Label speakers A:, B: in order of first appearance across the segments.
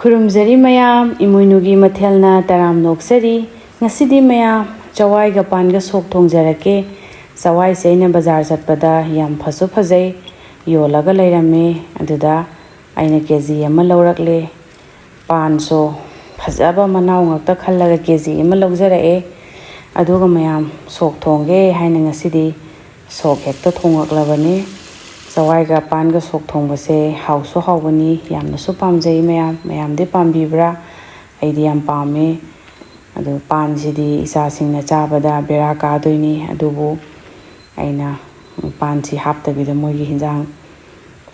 A: ꯈꯨꯔꯨꯝꯖꯔꯤ ꯃꯌꯥꯝ ꯏꯃꯣꯏꯅꯨꯒꯤ ꯃꯊꯦꯜꯅ ꯇꯔꯥꯝ ꯅꯣꯛꯆꯔꯤ ꯉꯁꯤꯗꯤ ꯃꯌꯥꯝ ꯆꯋꯥꯏꯒ ꯄꯥꯟꯒ ꯁꯣꯛ ꯊꯣꯡꯖꯔꯛꯀꯦ ꯆꯋꯥꯏꯁꯦ ꯑꯩꯅ ꯕꯖꯥꯔ ꯆꯠꯄꯗ ꯌꯥꯝ ꯐꯖꯩ ꯌꯣꯜꯂꯒ ꯂꯩꯔꯝꯃꯦ ꯑꯗꯨꯗ ꯑꯩꯅ KG ꯑꯃ ꯂꯧꯔꯛꯂꯦ ꯄꯥꯟꯁꯨ ꯐꯖꯕ ꯃꯅꯥꯎ ꯉꯛꯇ ꯈꯜꯂꯒ KG ꯑꯃ ꯂꯧꯖꯔꯛꯑꯦ ꯑꯗꯨꯒ ꯃꯌꯥꯝ ꯁꯣꯛ ꯊꯣꯡꯒꯦ ꯍꯥꯏꯅ ꯉꯁꯤꯗꯤ ꯁꯣꯛ ꯍꯦꯛꯇ ꯊꯣꯡꯉꯛꯂꯕꯅꯤ chawaiga panga sok thongbase hausu haubani yamnasu pamjai mayamdi pambibra aidi yam pame adu pansidi isa singna chabada bera kadoini adubu aina pansi haptabida moigi hinjang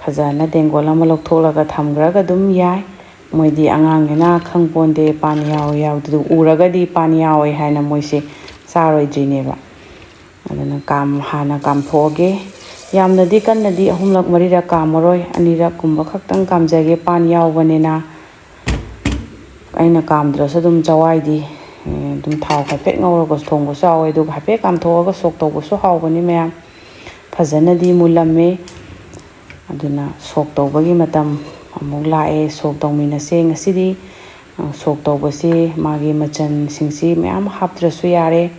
A: fajana dengol ama lokthoraga thamgraga dum yai moidi angangnena khangponde pan yaw yawdu uragadi pan yaw haina moise saroidrineba adana hana kam thoge yamnadi kannadi ahumlak marira kamaroi anirak kumba khaktang kamjage pan yawbanena aina kamdrasu dum chawaidi dum thau khapet ngawraga thongba sawe du khapet kam thoga sok tawbasu hawbani mayam fajanadi mulamme aduna sok tawbagi matam amuk lae sok tawminase ngasidi sok tawbase magi machan singsi mayam haptrasu yare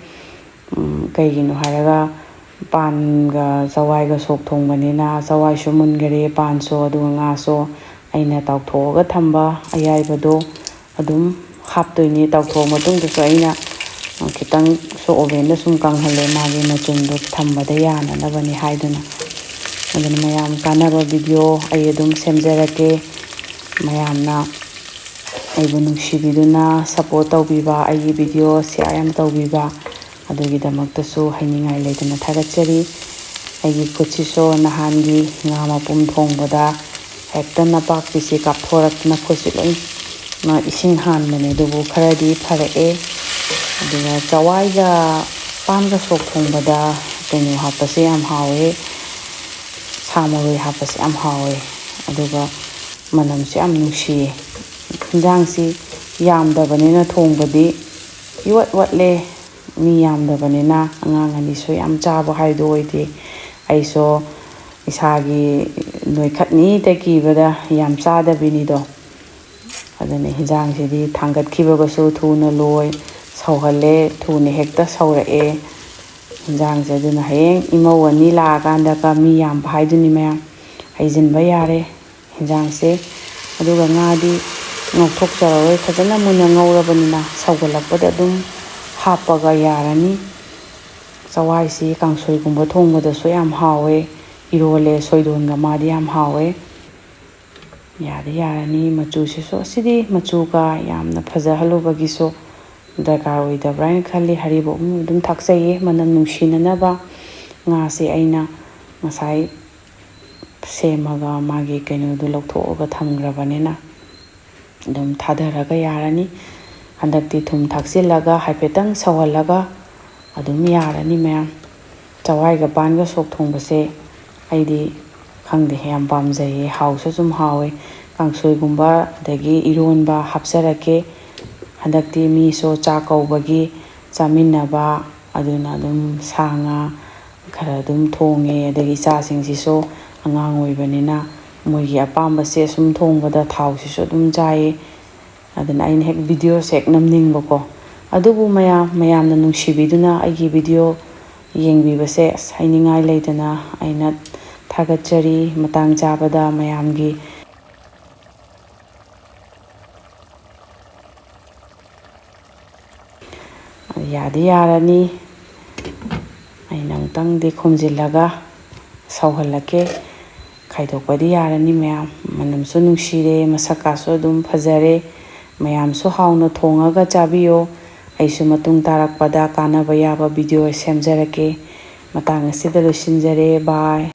A: kaigino haraga panga chawaiga sok thongbanina chawai su mungare pan so adu nga so aina tawthoga thamba ayaibado adum haptoini tawtho matung du aina kitang so oven da sum kanghalle magi machundu thambada yana nabani haiduna aduna mayam kanaba video ai adum semjarake mayamna aibu nungsibiduna support tawbiba ai video share yam tawbiba adugi damaktasu hainingai leidana thagachari aigi kuchiso nahangi ngama pum thongbada hekta napak pisi kapthorak na khusiloi na ising hanmane dubu kharadi pharae aduga chawaiga panga sok thongbada tenu hapase yam hawe samaroi hapase yam hawe aduga manamse yam nungsi hinjangsi yamdabanena thongbadi watle mi yamdabanena angangani so yam chaba haido oide aiso isagi noikhatni takibada yam chada binido adane hinjang sidi thangat khibagasu thuna loi sauhale thune hekta saurae hinjang se duna heng imawani la ganda ka mi yam haiduni mayam haijinba yare hinjang se aduga ngadi ngokthok charoi fajana muna ngawrabanina saugalakpada dum hapaga yarani chawai si kangsoi gumba thongbada so yam hawe irole soidonga madi yam hawe yarani machu si so sidi machuga yamna fajahalubagi so darkar oidabrain khalli haribo dum thaksaye manam nungsinanaba nga se aina ngasai semaga magi kaino du lokthoga thamgrabanena dum thadaraga yarani handakti thum thaksilaga haipetang sawalaga adum yarani mayam chawaiga panga sok thongbase aidi khangde yam pamjai hausu sum hawe kangsoi gumba dagi ironba hapsarake handakti mi so cha kaubagi chaminaba aduna dum sanga khara dum thonge dagi cha singsi so angang oibanina moigi apamba se sum thongbada thausi so dum jai adana ain hek video sek namning bako adubu mayamna nungsibiduna aigi video yengbibase hainingai leidana aina thagachari matang chabada mayamgi yarani aina tangdi khomjilaga sauhalake khaidokpadi yarani mayam manamsu nungsire masakaso dum fajare mayamsu hauna thongaga chabiyo aisu matung tarakpada kanaba yaba video semjarake matang asida losinjare bye